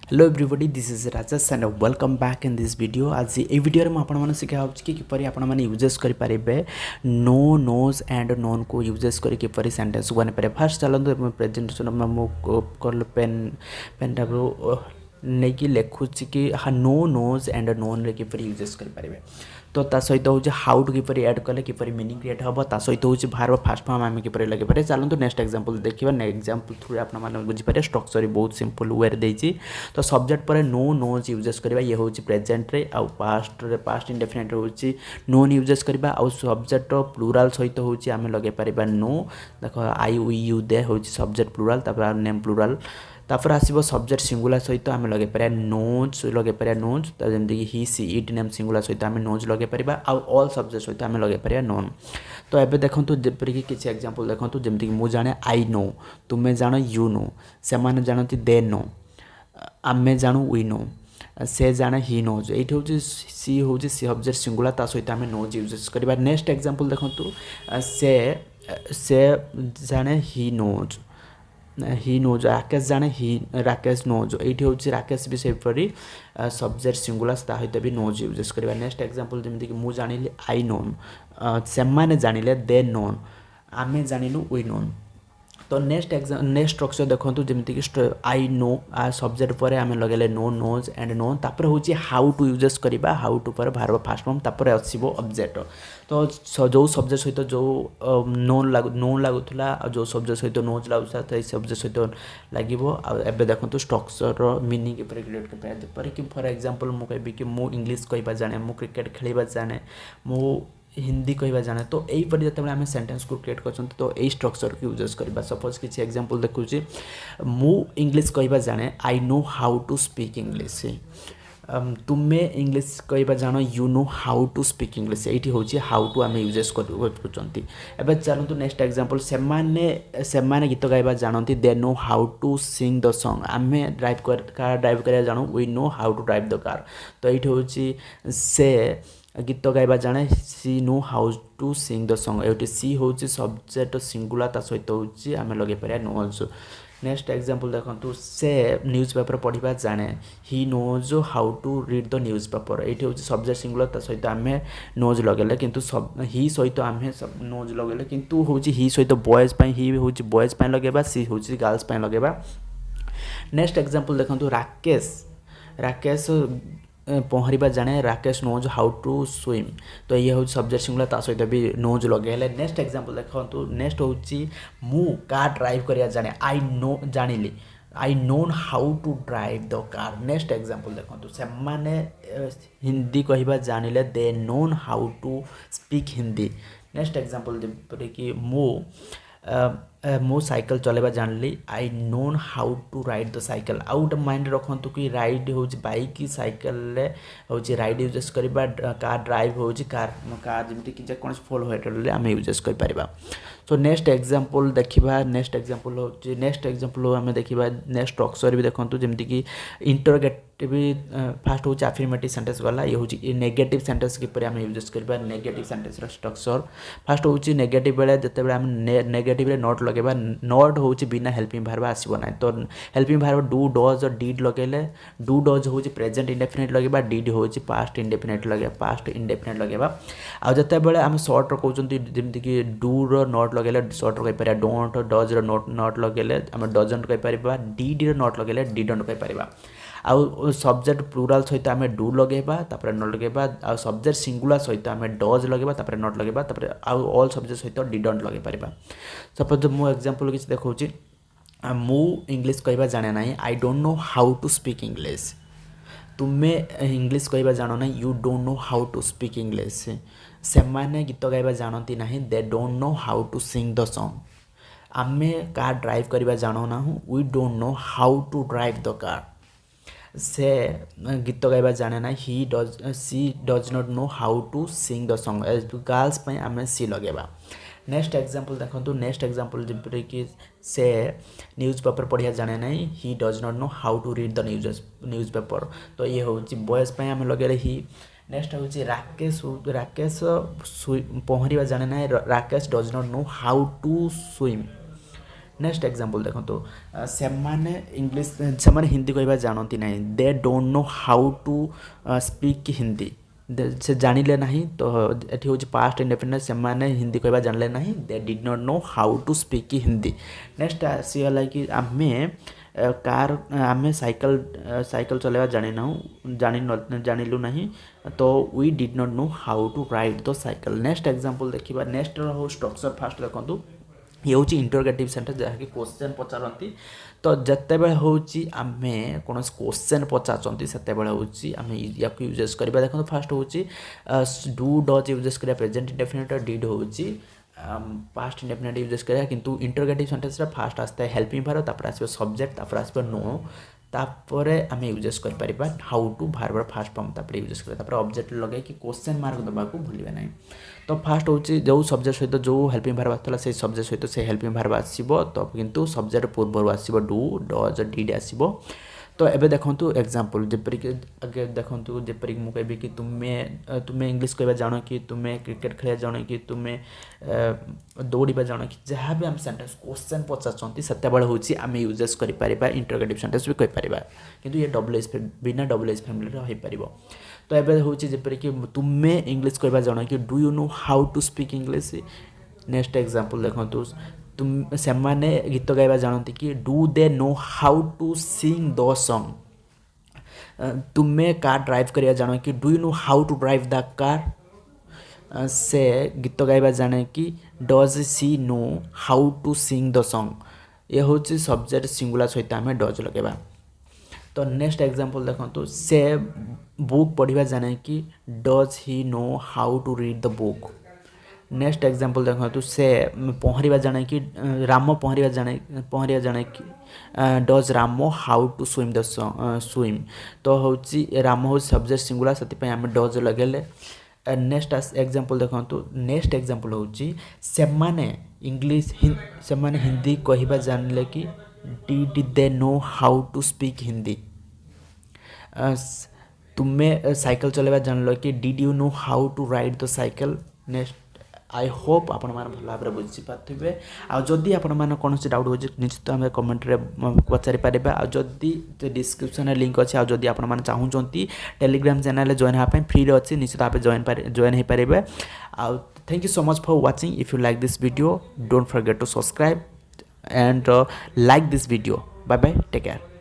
Hello everybody this is Rajesh and welcome back in this video. आज ये video में आपन शिखा कि किपरि आपण माने यूजेस करि पारिबे नो नोज एंड नोन को यूजेस करि किपरि सेंटेंस बने पारे। फर्स्ट चलନ୍ତୁ प्रेजेंटेशन में मो कल पेन टाइप नहीं कि लिखुची कि हाँ नो नोज एंड नोन रे किपरि यूजेस करि पारिबे। तो ता सहित हूँ हाउ टू किपरि ऐड कले किपरि मीनिंग क्रिएट हम ता सहित हूँ भार फास्ट फॉर्म आम किपरि लगे पारे। चलते नेक्स्ट एग्जांपल देखिए। एग्जांपल थ्रू आप बुझीपारे स्ट्रक्चर बहुत सिंपल वे देती। तो सब्जेक्ट पर नो नोज यूजेस करवा ये हूँ प्रेजेंट रे आउ पास्ट रे पास्ट इंडेफिनिट हूँ नोन यूजेस करवा आउ सब्जेक्ट प्लूराल सहित हूँ आम लगे पारिबा नो। देख आई वी यू दे हूँ सब्जेक्ट प्लूराल तापर नेम प्लूराल तापर आसो सब्जेक्ट सिंगुलर सहित आम लगे पारे नोज लगे पारे नोज जमीक हि सी इट नेम सिंगुलर सहित आम नोज लगे पारे आउ ऑल सब्जेक्ट सहित आम लगे पारे नोन। तो एबे देखंतु जेपरिक किसी एग्जांपल देखंतु जमीक मु जाने आई नो तुम्हें जान यू नो से माने जानती दे नो आमे जानू वी नो से जाने हि नोज ये हूँ सी हूँ सी सब्जेक्ट सिंगुलर ता सहित आम नोज यूज करवा। नेक्स्ट एग्जांपल देखंतु से जाने हि नोज हि नोज राकेश जाने हि राकेश नोज ये हूँ राकेश भी सेपरी सब्जेक्ट सिंगुलर सहित भी नोज यूज करवा। नेक्स्ट एग्जांपल जमीक मु जानिली आई नोन से माने जानिले दे नोन आमे जानिलु वी नोन। तो नेक्स्ट स्ट्रक्चर देखो जमीक आई नो आ सब्जेक्ट पर आम लगे नो नोज एंड नोन तापर हूँ हाउ टू यूजेस करवा हाउ टू पर भार फास्ट फॉर्म तापर आसो ऑब्जेक्ट। तो जो सब्जेक्ट सहित जो नोन लगुला जो सब्जेक्ट सहित नोज लगुला सब्जेक्ट सहित लगे देखो स्ट्रक्चर मीनिंग क्रिएट कर फॉर एग्जांपल मु कहि कि मु इंग्लिश कहवा जाने मु क्रिकेट खेलवा जाने मु हिंदी कहवा जाने। तो यहीपरि जो आम सेंटेंस को क्रिएट कर तो यही स्ट्रक्चर को यूजेस करवा। सपोज किसी एग्जांपल देखुची मु इंग्लिश कहवा जाने I know how to speak English तुम्हें इंग्लिश कहवा जान you know how to speak English ये हूँ हाउ टू आम यूजेस कर। चलते नेक्स्ट एग्जांपल से गीत गाइबा जानती they know how to sing the song आम कार ड्राइव कर जानू we know how to drive the car. तो ये हूँ से गीत गाइबा जाने she know how to sing the song ये सी हूँ सब्जेक्ट सिंगुलर ता सहित हूँ आम लगे पारे नोज। नेक्स्ट एग्जांपल देखो से न्यूज़ पेपर पढ़ा जाने he knows how to read the newspaper ये हूँ सब्जेक्ट सिंगुलर ता सहित आम नोज लगे किंतु हि सहित आम नोज लगे किंतु हूँ हि सहित बॉयज हि हूँ बॉयज लगेबा सी हूँ गर्ल्स लगेबा। नेक्स्ट एग्जांपल देखो राकेश पहरिबा जाने Rakesh knows how to swim तो ये हूँ सब्जेक्ट सिंगुलर ता सहित भी नोज लगे। नेक्स्ट एग्जांपल देखो नेक्स्ट हूँ मु कार ड्राइव करिया जाने आई नो जानिली I known how to drive the car. Next example देखो से माने हिंदी कहवा जानिले they known how to speak Hindi. Next example कि मो साइकिल चलेबा जानली I known how to ride the cycle. आउ गोटे माइंड रखु कि राइड हूँ बाइक साइकेल हूँ राइड यूजेस करवा कार ड्राइव हूँ कार जमी कि जेकोसी फोल व्हीकल आम यूजेस कर। सो नेक्स्ट एग्जांपल देखा नेक्स्ट एग्जांपल आम देखा नेक्स्ट स्ट्रक्चर भी देखो जमीक इंटरगेटिव फास्ट हूँ आफर्मेटिव सेंटेंस गला ये हूँ नेगेटिव सेंटेंस किपर आम यूजेस करवा। नेगेटिव सेंटेंस स्ट्रक्चर फास्ट हूँ नेगेटिव बेले जिते आम नेगेटिव नॉट लगेबा नॉट हूँ बिना हेल्पिंग भार्ब आसब ना। तो helping verb do does did लगे डू डज हूँ प्रेजेंट इंडेफिनिट लगेबा डिड हूँ पास्ट इंडेफिनिट लगे पास्ट इंडेफिनिट लगेबा। आ जिते बड़े आम सर्ट कहते जमीक डू रट लगे सर्ट कहीपर डोंट डज नट लगे आम डजंट कहीपर डिड नट लगे डिडंट कहीपर। आउ सब्जेक्ट प्लूराल सहित आम डू लगेबा तापर नट लगेबा आउ सब्जेक्ट सिंगुलर सहित आम डज लगेबा तापर नट लगेबा तापर आउ ऑल सब्जेक्ट सहित डिडंट लगे पारिबा। सपोज मु एग्जांपल किसी देखौची मु इंग्लिश कहवा जाने ना I don't know how to speak English तुम्हें इंग्लिश कहवा जान ना you don't know how to speak English. से माने गीत गाइबा जानती ना they don't know how to sing the song आमे कार ड्राइव करवा जानो ना we don't know how to drive the car. से गीत गाइबा जाने ना she does not know how to sing the song girls आम सी लगेबा। नेक्स्ट एग्जांपल देखो नेक्स्ट एग्जांपल जमीक से न्यूज़ पेपर पढ़िया जाने ना he does not know how to read the newspaper तो ये हूँ बॉयज आम लगे हि। नेक्स्ट हूँ राकेश पहरिया जाने ना Rakesh does not know how to swim next example देखो सेमाने इंग्लिश सेमाने हिंदी कहबा जानती नहीं they don't know how to speak Hindi से जानिले नहीं तो ये हूँ पास्ट इंडेफिनिट से हिंदी कहबा जानले नहीं they did not know how to speak Hindi. Next आसीगला कि आमे कार आमे साइकिल साइकिल चलेबा जानिलु नहीं तो we did not know how to ride the cycle. Next example देखिबा नेक्स्ट रो स्ट्रक्चर फास्ट देखंतु ये हूँ इंटरोगेटिव सेंटेंस जहाँकि क्वेश्चन पचारती तो जितेबाला हूँ आम कौन क्वेश्चन पचार से आम या यूजेस करवा देखो फास्ट हूँ डू डज यूजेस करा प्रेजेंट इंडेफिनिट डिड हूँ पास्ट इंडेफिनिट यूजेस करा किंतु इंटरोगेटिव सेंटेंस फास्ट आसता है हेल्पिंग वर्ब तापर आसो सब्जेक्ट तापर आसो नो तापर आम यूजेस कर हाउ टू भार फास्ट फॉर्म तापर यूजेस करा ऑब्जेक्ट लगे कि क्वेश्चन मार्क देवा भूलिए ना। तो फास्ट हूँ जो सब्जेक्ट सहित जो हेल्पिंग वर्ब आसाला से सब्जेक्ट सहित से हेल्पिंग वर्ब आसो तो किंतु सब्जेक्ट पूर्व आसो डू डज डिड आसो। तो एबे देखंतु एग्जांपल जेपरिक आगे देखंतु जेपरिक मु कहबी कि तुम्हें इंग्लिश कहबा जानो कि तुम्हें क्रिकेट खेला जानो कि तुम्हें दौड़िबा जानो कि जहाँ भी आम सेंटेंस क्वेश्चन पचारचंती सेते बेले होची आम यूजेस करि परिबा इंटरोगेटिव सेंटेंस भी कहि परिबा किंतु ये डबल एस बिना डबल एस फैमिली रे होई परिबो। तो एबे होची जेपरिक तुम्हें इंग्लिश कहबा जानो कि do you know how to speak English. Next example देखंतु तुम से गीत गाइबा जानती कि do they know how to sing the song. तुम्हें कार ड्राइव करिया जानो कि do you know how to drive the car. से गीत गाइबा जाने कि does she know how to sing the song. ये हूँ सब्जेक्ट सिंगुलर सहित आम डज लगे। तो नेक्स्ट एग्जांपल देखो से बुक पढ़ा जाने कि does he know how to read the book. Next example देखो से पहरिया जाने कि राम पहरिया जाने कि does Ram how to swim the swim. तो हूँ राम हूँ सब्जेक्ट सिंगुलर से आम डज लगे। नेक्स्ट एग्जांपल देखो नेक्स्ट एग्जांपल हूँ से इंग्लिश से हिंदी कहबा जानले कि did they know how to speak Hindi. तुम्हें साइकिल चलेबा जानल कि did you know how to ride the cycle. Next I hope आपण मैंने भल भाव बुझीपारे आदि आपण कौन डाउट हो निश्चित आम कमेंट पचारि पारे आदि डिस्क्रिप्शन लिंक अच्छे आदि आपण चाहूँगी टेलीग्राम चैनल जॉइन हाँपी फ्री अच्छी निश्चित भाव जॉइन हो पारे। Thank you so much for watching. If you like this video don't forget to subscribe and like this video. Bye bye take care.